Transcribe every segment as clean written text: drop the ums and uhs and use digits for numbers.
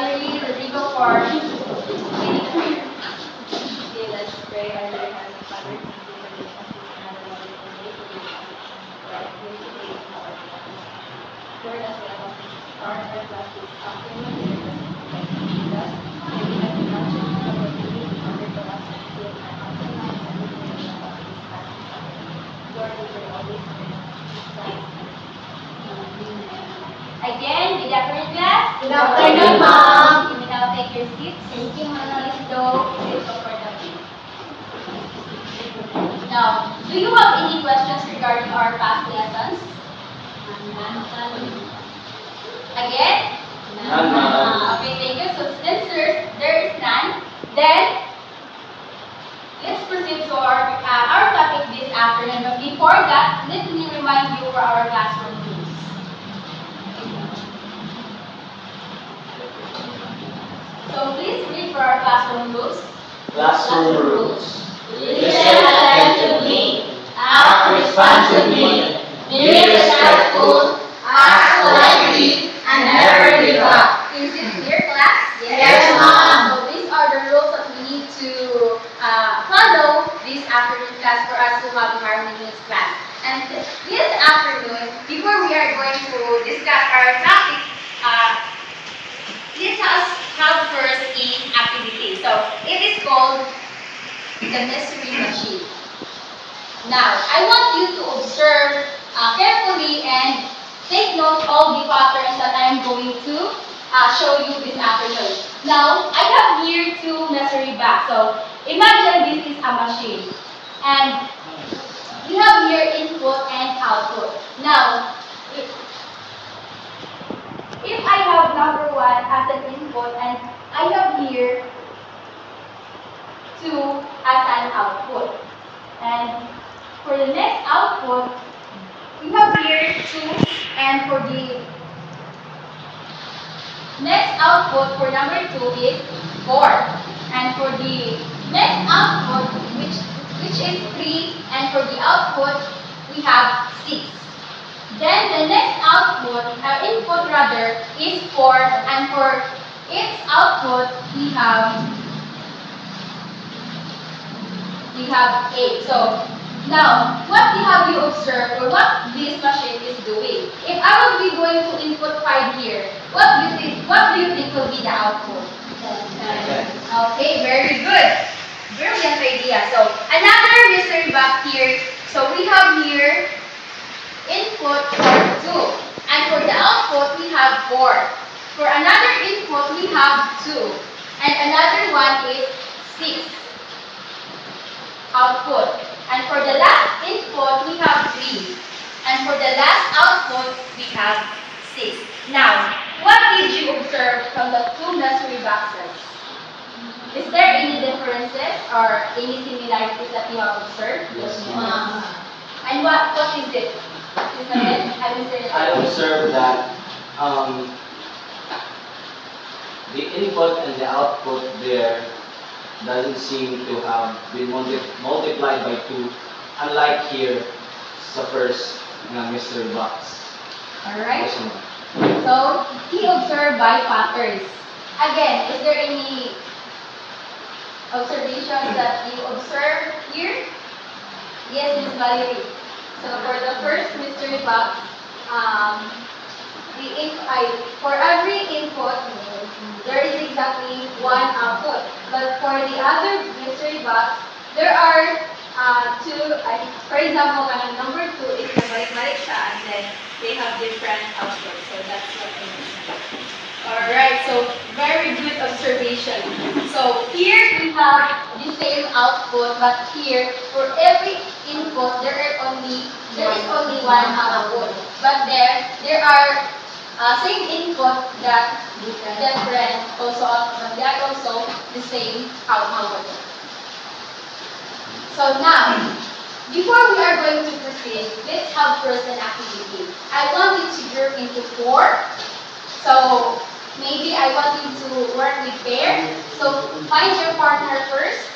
Valerie, Rodrigo for leading prayer. Okay, let's pray. Our dear Heavenly Father, thank you for giving us this another wonderful day to be right here today in our lives. Lord, as we about to start our class this afternoon, we request that you guide and lead us. Giving us the knowledge and wisdom that we need in order for us to fulfill our hearts and minds everything that we are about to discuss this afternoon. Lord, we pray always in the name of Jesus Christ. Amen. Again, good afternoon, class. Good afternoon, ma'am. You may now take your seats. Thank you, ma'am. Please do sit comfortably. Now, do you have any questions regarding our past lessons? Again? None, ma'am. Okay, thank you. So since there is none, then let's proceed to our topic this afternoon. But before that, let me remind you for our classroom rules. So please read for our classroom rules. Classroom rules. Listen attentively, act responsibly, be respectful, ask politely, and never give up. Is it clear, class? Yes, ma'am. So these are the rules that we need to follow this afternoon class for us to have harmonious class. And this afternoon, before we are going to discuss our topic, let us have first an activity. So it is called the mystery machine. Now, I want you to observe carefully and take note of the patterns that I am going to show you this afternoon. Now, I have here two mystery bags. So imagine this is a machine. And you have here input and output. Now, if I have number 1 as an input and I have here 2 as an output. And for the next output, we have here 2, and for the next output for number 2 is 4. And for the next output, which is 3, and for the output, we have 6. Then the next input rather, is 4, and for its output, we have 8. So now, what have you observed, or what this machine is doing? If I will be going to input 5 here, what do you think will be the output? 10. Okay, very good. Brilliant idea. So another mystery box here. So we have here input for 2, and for the output we have 4. For another input we have 2, and another one is 6 output. And for the last input we have 3, and for the last output we have 6. Now, what did you observe from the two mystery boxes? Is there any differences or any similarities that you have observed? Yes, ma'am. And what is it? I observed that the input and the output there doesn't seem to have been multiplied by 2, unlike here sa first mystery box. Alright. Yes, ma'am. So, he observed by patterns. Again, is there any observations that you observe here? Yes, Miss Valerie. So, for the first mystery box, for every input, there is exactly 1 output. But for the other mystery box, there are 2. For example, number 2 is nabalik-balik siya, and then they have different outputs. So that's what I mean. Alright, so very good observation. So here we have the same output, but here for every input there is only 1 output. But there are same input that different also output, but they are also the same output. So now, before we are going to proceed, let's have first an activity. I want you to group into 4. So maybe I want you to work with pair. So find your partner first,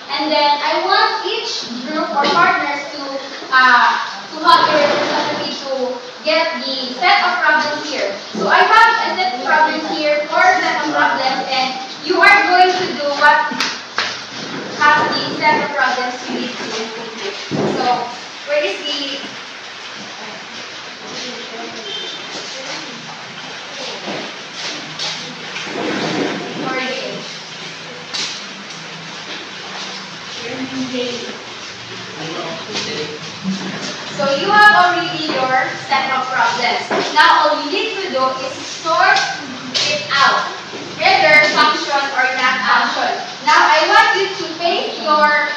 and then I want each group or partners to have your responsibility to get the set of problems here. So I have a set of problems here, 4 set of problems, and you are going to do what has the set of problems you need to complete. So where is the So you have already your set of problems. Now all you need to do is sort it out, whether function or not function. Now I want you to paste your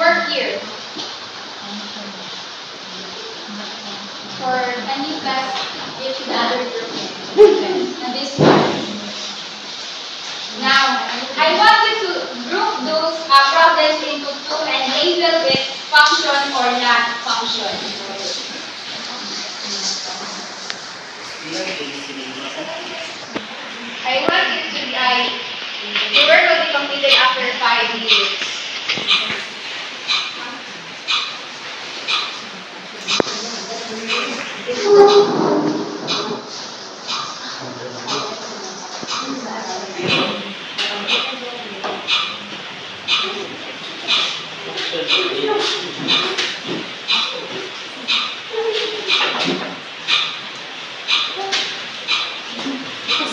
work here. For any class, if the other group and this one. Now I want you to group those problems into 2 and label it function or not function. I want it to be, the work will be completed after 5 minutes.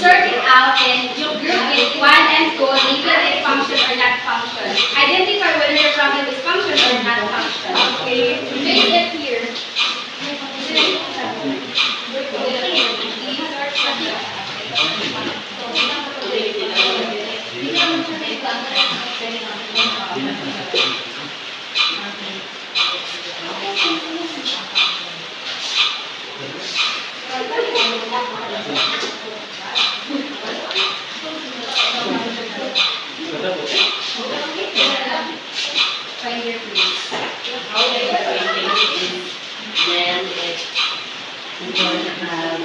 Sort it out and you group it 1 and 2, label it function or not function. Identify whether your problem is function or not function. Okay? Place it here. Find your place. Then it's going to have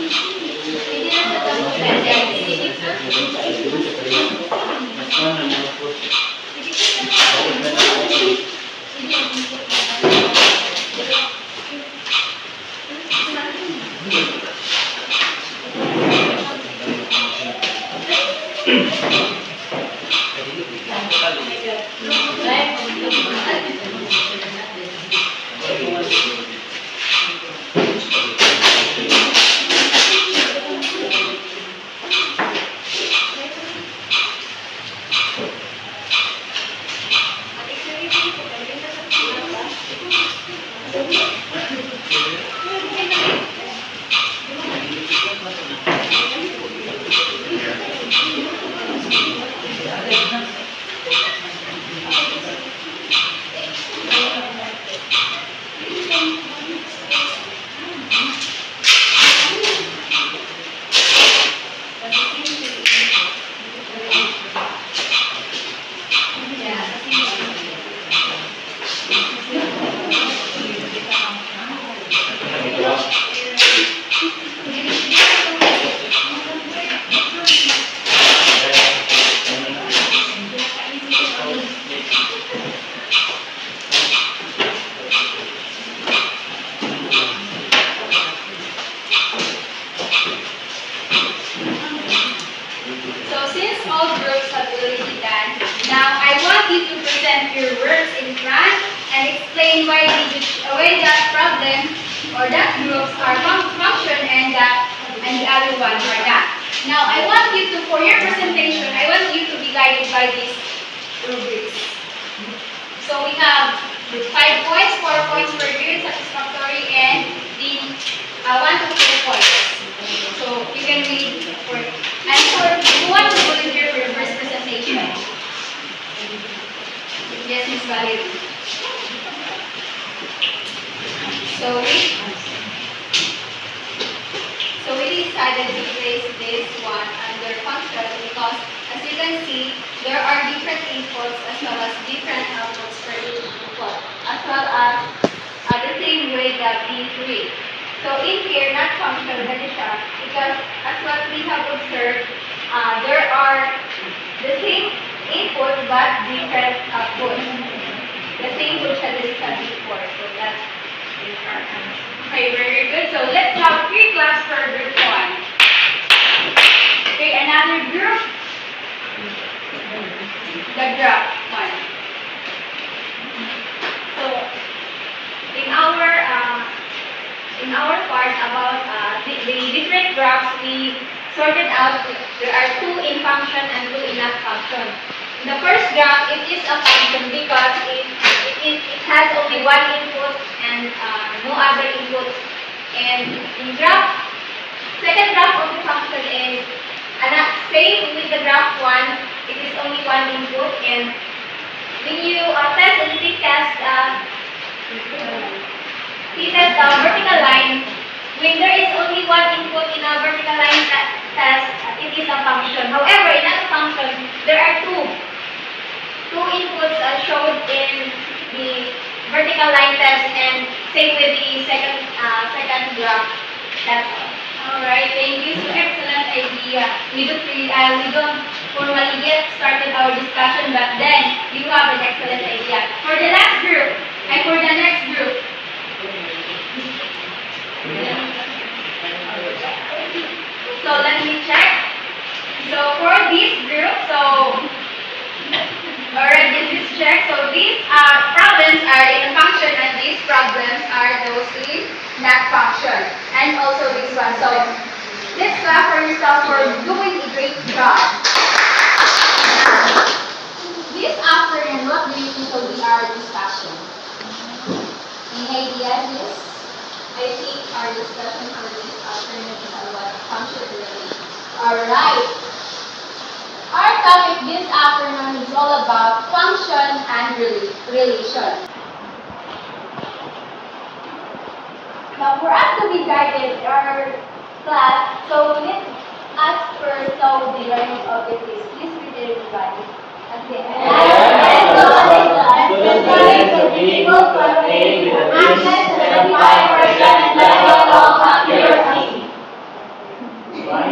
away that problem or that groups are function and the other one are not. Now I want you to, for your presentation, I want you to be guided by these rubrics. So we have 5 points, 4 points per grade, satisfactory, and the 1 to 4 points. So you can read for, and for who want to volunteer for your first presentation? Yes, Ms. Valerie. So we decided to place this one under function because, as you can see, there are different inputs as well as different outputs for each input, as well as the same way that B3. So in here, not function, because as what we have observed, there are the same input but different outputs. The same would siya din sa before. So that is our answer. Okay, very good. So let's have 3 claps for group 1. Okay, another group. The drop 1. So in our part about the different drops, we sorted out there are 2 in function and 2 in not function. In the first drop, it is a function because it has only one input and no other inputs. And in second drop of the function is same with the drop 1, it is only one input. And when you test and t-test vertical line, when there is only one input in a vertical line test, it is a function. However, in a function, there are two inputs showed in the vertical line test, and same with the second graph. That's all. Alright, thank you. So excellent idea. We don't formally yet started our discussion, but then you have an excellent idea. For the next group, so let me check. So for this group, alright, this is checked. So these problems are in a function, and these problems are those in not function, and also this one. So let's clap for yourself for doing a great job. This afternoon, what do you think will be our discussion? Any ideas? Yes. I think our discussion for this afternoon is about function relation. Alright. Our topic this afternoon is all about function and relation. Now, for us to be guided in our class, so let us first know the learning objectives. Please read everybody. Okay.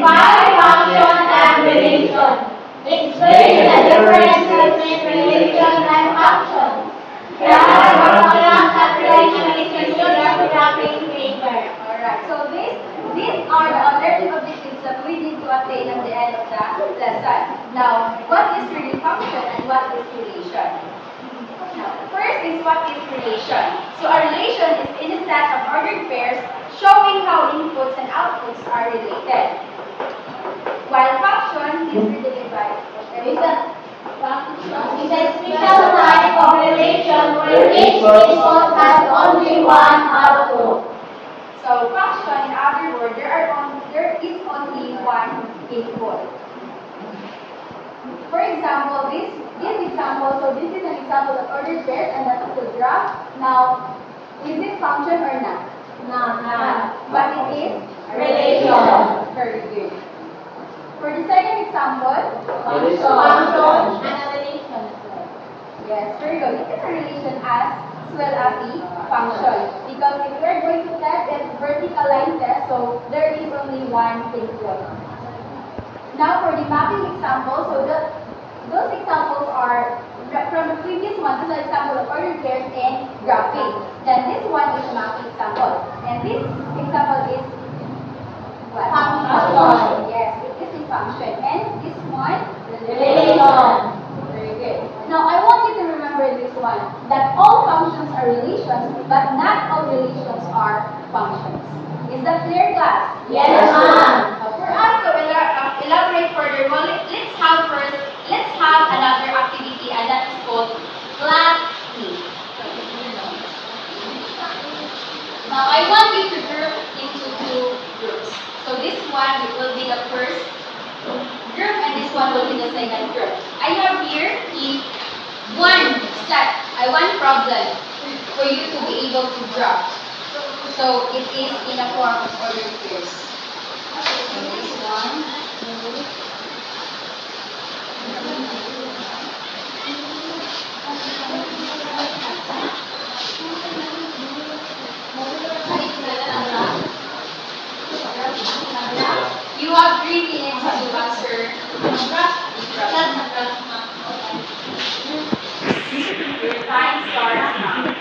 Function and relation. Explain the difference between relation and function. Function and relation is considered a wrapping paper. Alright, so these are the learning objectives that we need to attain at the end of the lesson. Now, what is really function and what is relation? Now, first is what is relation. So a relation is in a set of ordered pairs showing how inputs and outputs are related. While function is related by Function is a special type of relation where each input has only one output. So function, in other words, there is only one input. For example, this example, so this is an example of ordered pairs, and that is the graph. Now, is it function or not? No. But it is Relation. Very good. For the second example, Function and a relation. yes, very good. It is a relation as well as the function. Because if we are going to test a vertical line test, so there is only one input. Now for the mapping example, so those examples are from the previous one. This is an example of ordered pairs and graphing. Then this one is a mapping example. And this example is what? Function. Yes, it is a function. And this one? Relation. Very good. Now I want you to remember this one, that all functions are relations, but not all relations are functions. Is that clear, class? Yes, ma'am. For us to elaborate further, well, let's have another activity, and that is called class me. Now I want you to group into 2 groups. So this one will be the first group, and this one will be the second group. I have here one problem for you to be able to drop. So it is in a form of ordered pairs. So this one. You have 3 minutes to answer. Your time starts now.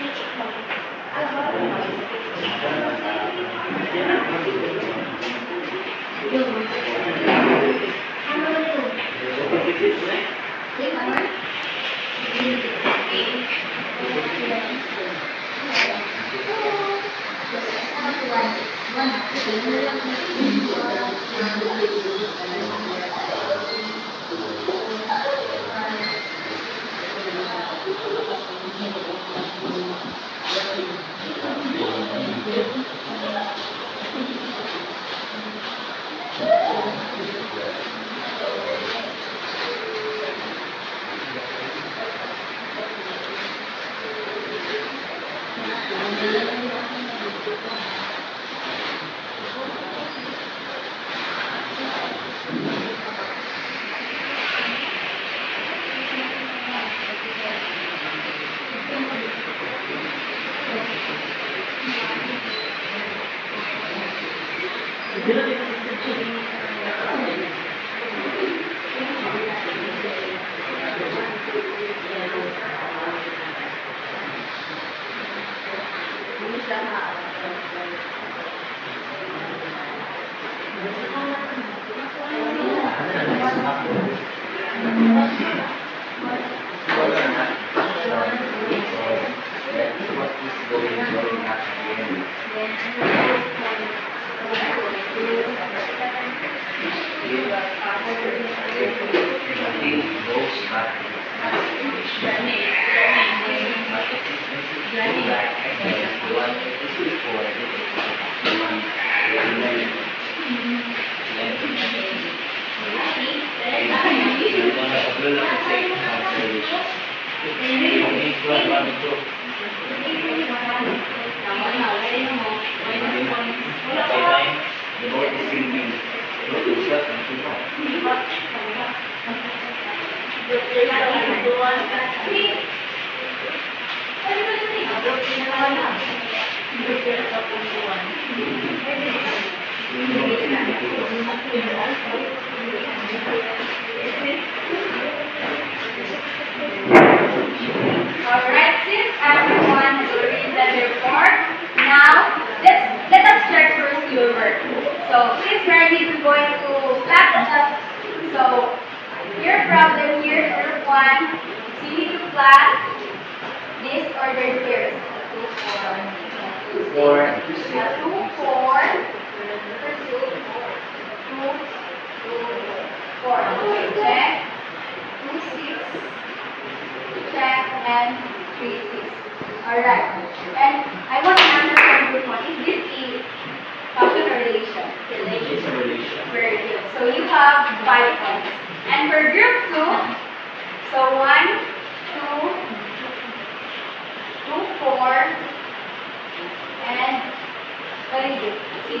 Alright, since everyone has already done their part, now let us check first your work. So since we are going to clap just so your problem here, group 1, so you need to plan this ordered pairs. 2, 4, 2, 4, check, 2, 6, check, and 3, 6. Alright. And I want to answer from group 1. Is this a function or relation? It's a relation. Very good. So you have 5 points. And for group 2, so 1, 2, 4, and what is it? 6.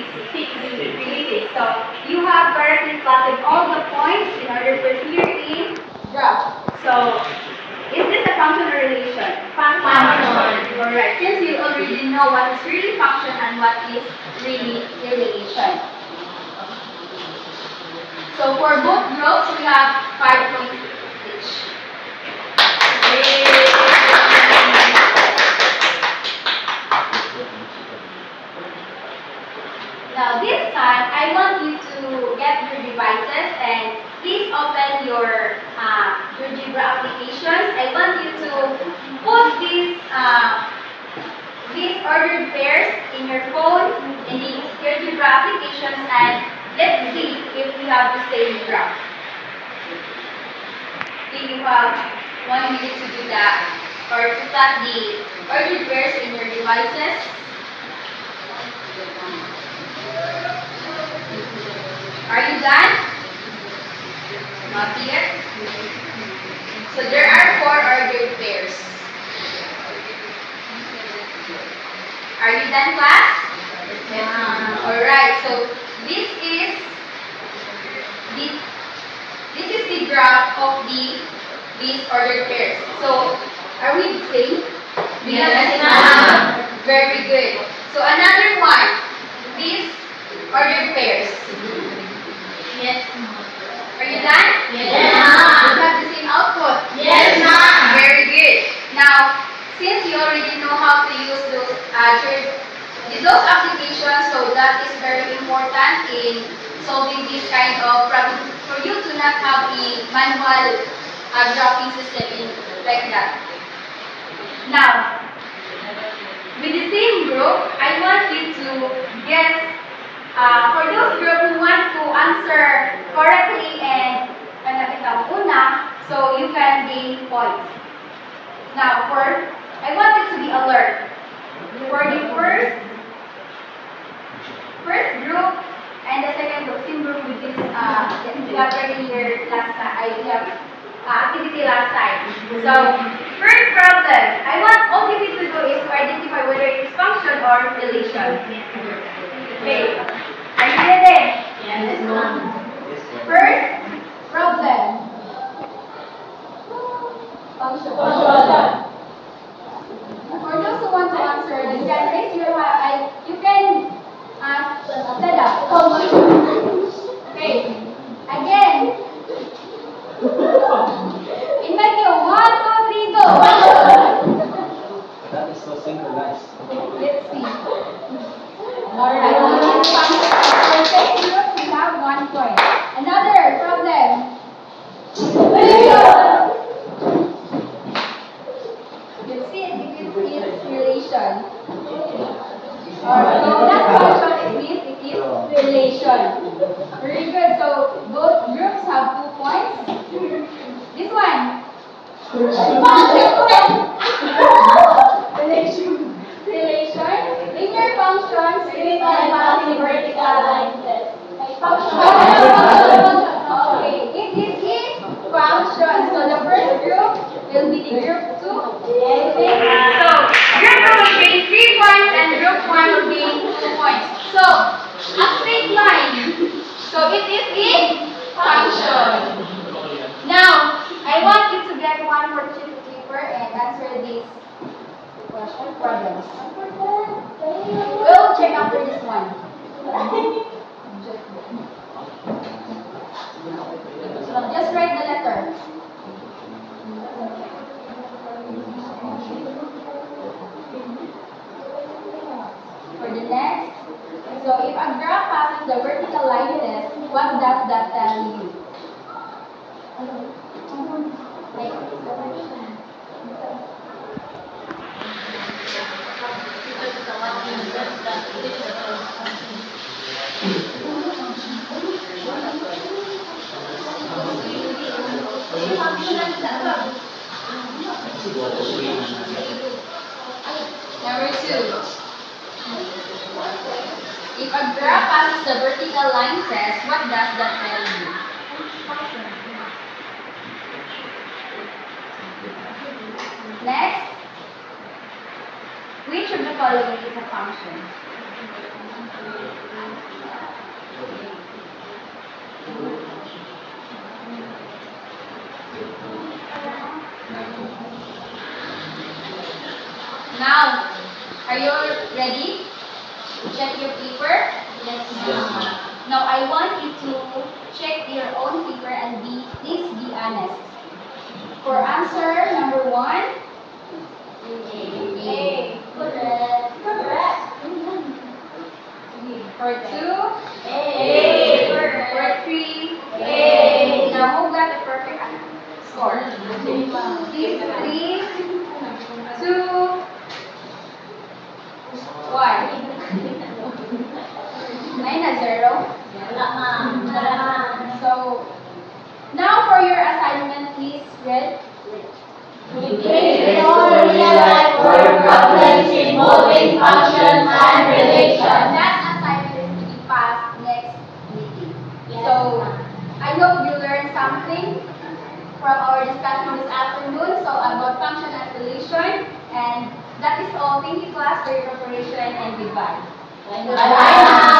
So you have correctly plotted all the points in order to clear in graph. So is this a function or relation? Function. Alright, since you already know what is really function and what is really a relation. So for both groups, we have 5 points each. Now this time, I want you to get your devices and please open your GeoGebra applications. I want you to put these ordered pairs in your phone, in the GeoGebra applications, and let's see if we have the same graph. Okay, you have 1 minute to do that, or to plot the ordered pairs in your devices. Are you done? Not yet? So there are 4 ordered pairs. Are you done, class? Yes. Alright, so this is the graph of these ordered pairs. So are we the same? Yes, ma'am. Very good. So another one. These ordered pairs. Yes. Are you done? Yes, ma'am. You have the same output? Yes, ma'am. Very good. Now, since you already know how to use those applications, so that is very important in solving this kind of problem for you to not have a manual graphing system like that. Now, with the same group, I want you to guess, for those group who want to answer correctly and so you can gain points. Now, I want you to be alert. For the first group and the second group, same group with this, we have earlier last time, we have activity last time. So, first problem, I want all you need to do is to identify whether it is function or relation. Okay, are you ready? Yes, ma'am. First problem. Function. For those who want to answer, you can raise your hand. You can stand up. Okay. Again. In my view, 1, 2, 3, go. That is so synchronized. Let's see. Alright. Okay, group, we have 1 point. Relation. Linear functions with and passing vertical line test. Function. Okay, it is his function. So the first group will be the group 2. Okay. So, group 2 will gain 3 points and group 1 will gain 2 points. So, a straight line. So, it is a function. Now, I want you to get one more sheet of paper and answer these problems. We'll check after this one. So, just write the letter. For the next, so if a graph passes the vertical line test, what does that tell you? Number 2. If a graph passes the vertical line test, what does that tell you? Next, which of the following is a function? Now, are you ready? Check your paper? Yes, ma'am. Now, I want you to check your own paper and please be honest. For answer number 1, A. Correct. For 2, A. For 3, A. Now, who got the perfect score? Please, 3, 2, 1. 9-0. So, now for your assignment, please read. Real-life word problems involving functions and relations. That assignment is to be passed next meeting. So, I hope you learned something from our discussion this afternoon. So, about function and relation. And that is all. Thank you, class, for your preparation and goodbye. Bye-bye.